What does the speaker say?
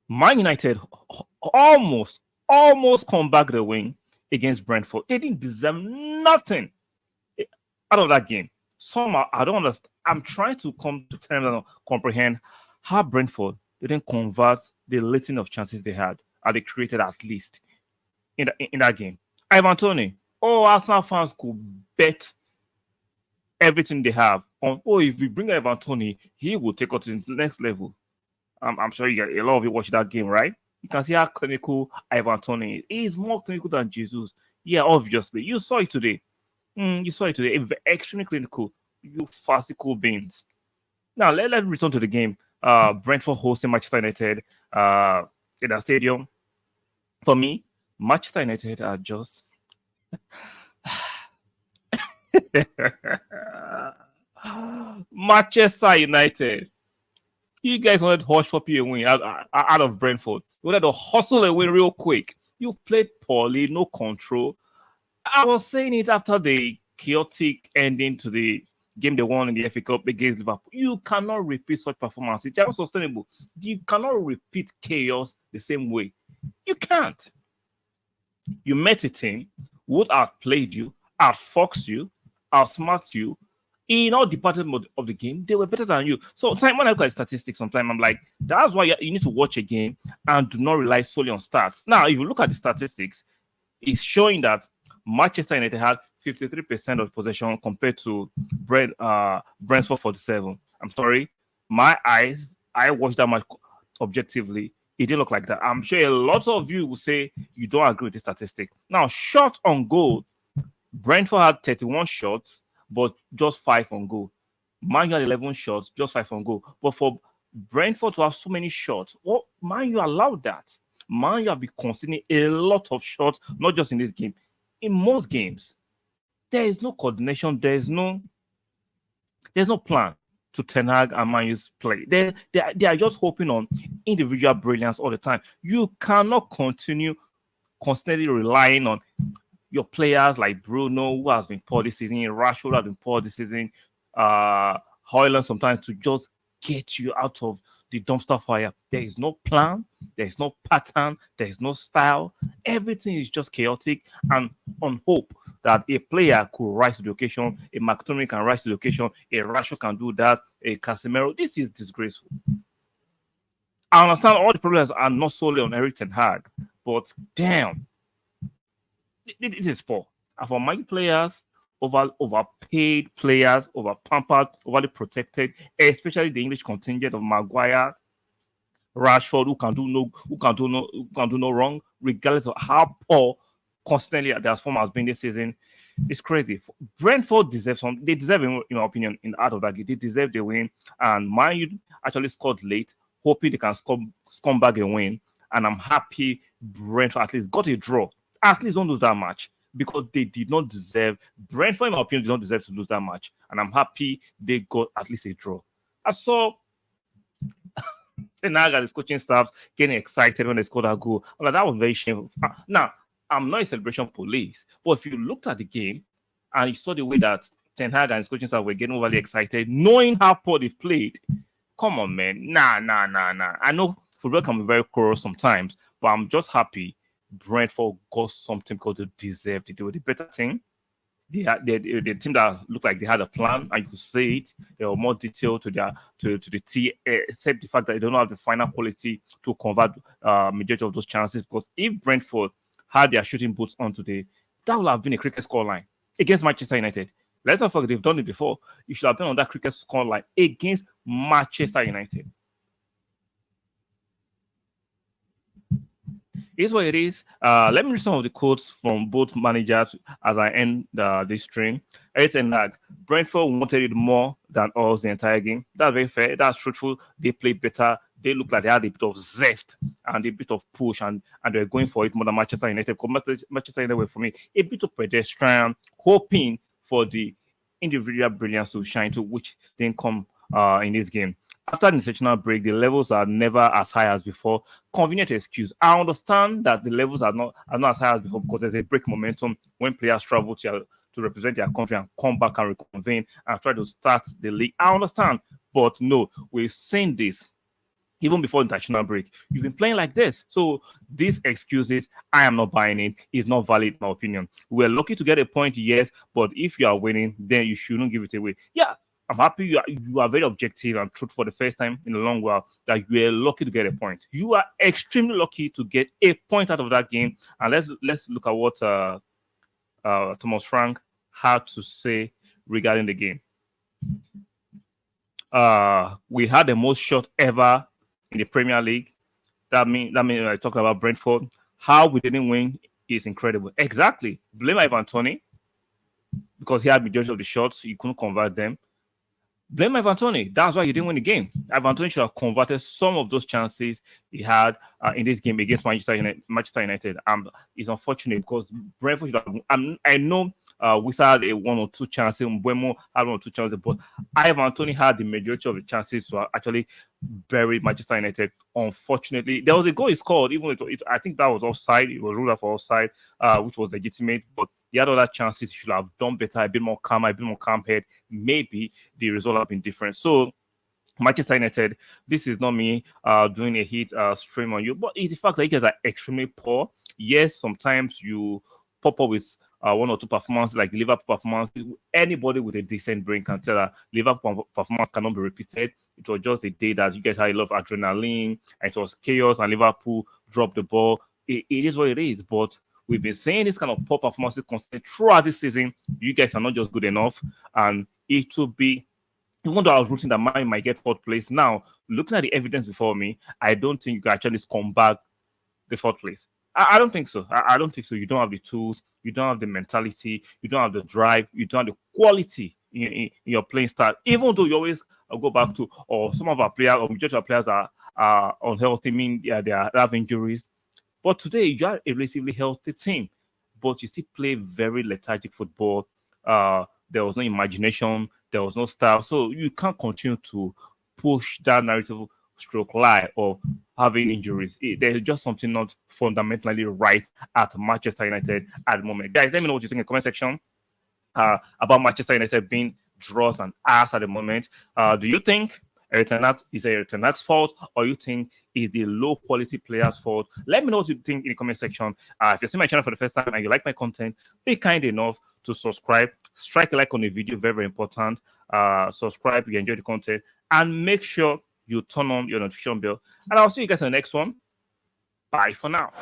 Man United almost come back the win against Brentford. They didn't deserve nothing out of that game. Somehow, I don't understand. I'm trying to come to terms and comprehend how Brentford didn't convert the little of chances they had, or they created at least in that game. Ivan Tony, Arsenal fans could bet everything they have on, if we bring Ivan Tony, he will take us to the next level. I'm sure you get a lot of you watch that game, right? You can see how clinical Ivan Tony is. He is more clinical than Jesus. Yeah, obviously. You saw it today. You saw it today. Extremely clinical. You farcical beings. Now, let's return to the game. Brentford hosting Manchester United in that stadium. For me, Manchester United are just Manchester United. You guys wanted to hush puppy a win out of Brentford. You wanted to hustle a win real quick. You played poorly, no control. I was saying it after the chaotic ending to the game they won in the FA Cup against Liverpool. You cannot repeat such performance. It's unsustainable. You cannot repeat chaos the same way. You can't. You met a team would outplayed you, outfoxed you, outsmart you, in all departments of the game, they were better than you. So when I look at statistics, sometimes I'm like, that's why you need to watch a game and do not rely solely on stats. Now, if you look at the statistics, it's showing that Manchester United had 53% of possession compared to Brentford 47. I'm sorry, I watched that match objectively. It didn't look like that. I'm sure a lot of you will say you don't agree with the statistic. Now, shot on goal, Brentford had 31 shots, but just 5 on goal. Man U had 11 shots, just 5 on goal. But for Brentford to have so many shots, Man U allowed that. Man U have been conceding a lot of shots, not just in this game. In most games, there is no coordination. There's no plan to Ten Hag and Man U's play. They are just hoping on individual brilliance all the time. You cannot continue constantly relying on your players like Bruno, who has been poor this season, Rashford has been poor this season, Højlund sometimes to just get you out of the dumpster fire. There is no plan, there is no pattern, there is no style. Everything is just chaotic and on hope that a player could rise to the occasion, a McTominay can rise to the occasion, a Rashford can do that, a Casemiro. This is disgraceful. I understand all the problems are not solely on Eric Ten Hag, but damn, it is poor. And for my players, overpaid players, over pampered, overly protected, especially the English contingent of Maguire, Rashford, who can do no wrong, regardless of how poor constantly their form has been this season. It's crazy. Brentford deserve some. They deserve, in my opinion, in the out of that game, they deserve the win. And Man U actually scored late, hoping they can come back and win. And I'm happy Brentford at least got a draw. At least don't lose that match because they did not deserve. Brentford, in my opinion, did not deserve to lose that match. And I'm happy they got at least a draw. I saw Ten Hag and his coaching staff getting excited when they scored that goal. I'm like, that was very shameful. Now, I'm not a celebration police, but if you looked at the game and you saw the way that Ten Hag and his coaching staff were getting overly excited, knowing how poor they've played, come on, man. Nah. I know football can be very cruel sometimes, but I'm just happy Brentford got something because they deserved it. They were the better team. The team that looked like they had a plan, and you could see it. They were more detailed to the team, except the fact that they don't have the final quality to convert majority of those chances. Because if Brentford had their shooting boots on today, that would have been a cricket scoreline against Manchester United. Let's not forget they've done it before. You should have been on that cricket scoreline against Manchester United. Here's what it is. Let me read some of the quotes from both managers as I end this stream. Eric Ten Hag, Brentford wanted it more than us the entire game. That's very fair. That's truthful. They played better. They looked like they had a bit of zest and a bit of push, and they're going for it more than Manchester United. Manchester United were, for me, a bit of pedestrian, hoping for the individual brilliance to shine to, which didn't come in this game. After the international break, the levels are never as high as before. Convenient excuse. I understand that the levels are not as high as before because there's a break momentum when players travel to represent their country and come back and reconvene and try to start the league. I understand, but no, we've seen this even before international break. You've been playing like this. So these excuses, I am not buying it, is not valid in my opinion. We're lucky to get a point, yes, but if you are winning, then you shouldn't give it away. Yeah, I'm happy you are very objective and truthful for the first time in a long while that you are lucky to get a point. You are extremely lucky to get a point out of that game. And let's look at what Thomas Frank had to say regarding the game. We had the most shot ever in the Premier League. That means I talked about Brentford. How we didn't win is incredible. Exactly. Blame Ivan Toney because he had majority of the shots. He couldn't convert them. Blame Ivan Toney. That's why he didn't win the game. Ivan Toney should have converted some of those chances he had in this game against Manchester United. It's unfortunate because Brentford should have. I know we had a 1 or 2 chances. Mbeumo had 1 or 2 chances, but Ivan Toney had the majority of the chances to actually bury Manchester United. Unfortunately, there was a goal he scored. Even I think that was offside. It was ruled out for offside, which was legitimate, but the other chances he should have done better, a bit more calm head. Maybe the result have been different. So Manchester United, this is not me doing a hit stream on you, but it's the fact that you guys are extremely poor. Yes, sometimes you pop up with 1 or 2 performances like the Liverpool performance. Anybody with a decent brain can tell that Liverpool performance cannot be repeated. It was just a day that you guys had a lot of adrenaline and it was chaos and Liverpool dropped the ball. It is what it is, but we've been saying this kind of poor performances constantly throughout this season. You guys are not just good enough, and it will be. Even though I was rooting that Man might get 4th place, now looking at the evidence before me, I don't think you can actually come back the 4th place. I don't think so. I don't think so. You don't have the tools, you don't have the mentality, you don't have the drive, you don't have the quality in your playing style. Even though you always go back to, or some of our players, or majority of our players are unhealthy, they have injuries. But today, you are a relatively healthy team, but you still play very lethargic football. There was no imagination, there was no style. So you can't continue to push that narrative stroke lie of having injuries. There's just something not fundamentally right at Manchester United at the moment. Guys, let me know what you think in the comment section about Manchester United being draws and ass at the moment. Do you think is Eritana's fault, or you think is the low quality players' fault? Let me know what you think in the comment section. If you're seeing my channel for the first time and you like my content, be kind enough to subscribe, strike a like on the video, very, very important. Subscribe if you enjoy the content, and make sure you turn on your notification bell. And I'll see you guys in the next one. Bye for now.